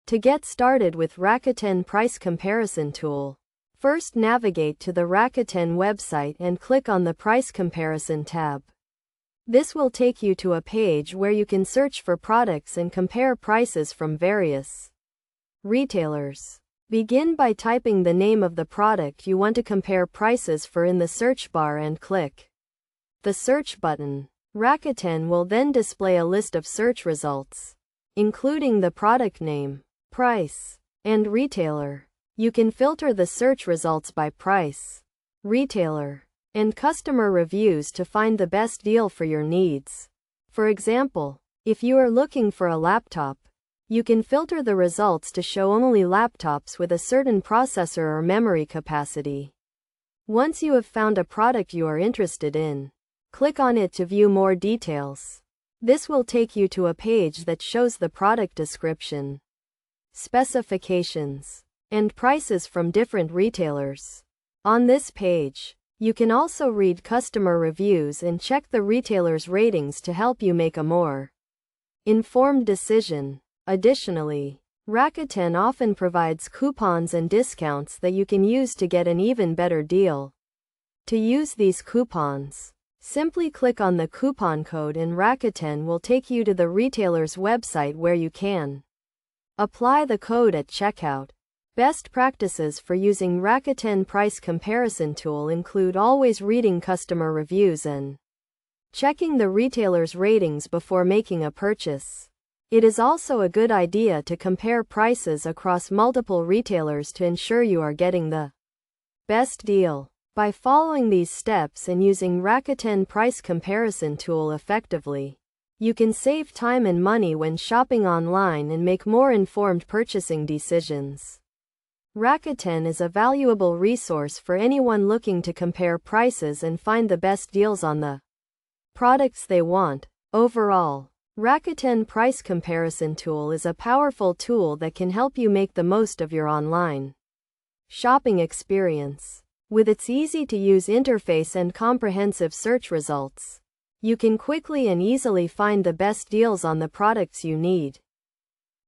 To get started with Rakuten Price Comparison Tool, first navigate to the Rakuten website and click on the Price Comparison tab. This will take you to a page where you can search for products and compare prices from various retailers. Begin by typing the name of the product you want to compare prices for in the search bar and click the search button. Rakuten will then display a list of search results, including the product name, price, and retailer. You can filter the search results by price, retailer, and customer reviews to find the best deal for your needs. For example, if you are looking for a laptop, you can filter the results to show only laptops with a certain processor or memory capacity. Once you have found a product you are interested in, click on it to view more details. This will take you to a page that shows the product description, specifications, and prices from different retailers. On this page, you can also read customer reviews and check the retailer's ratings to help you make a more informed decision. Additionally, Rakuten often provides coupons and discounts that you can use to get an even better deal. To use these coupons, simply click on the coupon code and Rakuten will take you to the retailer's website where you can apply the code at checkout. Best practices for using Rakuten Price Comparison Tool include always reading customer reviews and checking the retailer's ratings before making a purchase. It is also a good idea to compare prices across multiple retailers to ensure you are getting the best deal. By following these steps and using Rakuten Price Comparison Tool effectively, you can save time and money when shopping online and make more informed purchasing decisions. Rakuten is a valuable resource for anyone looking to compare prices and find the best deals on the products they want. Overall, Rakuten Price Comparison Tool is a powerful tool that can help you make the most of your online shopping experience. With its easy-to-use interface and comprehensive search results, you can quickly and easily find the best deals on the products you need.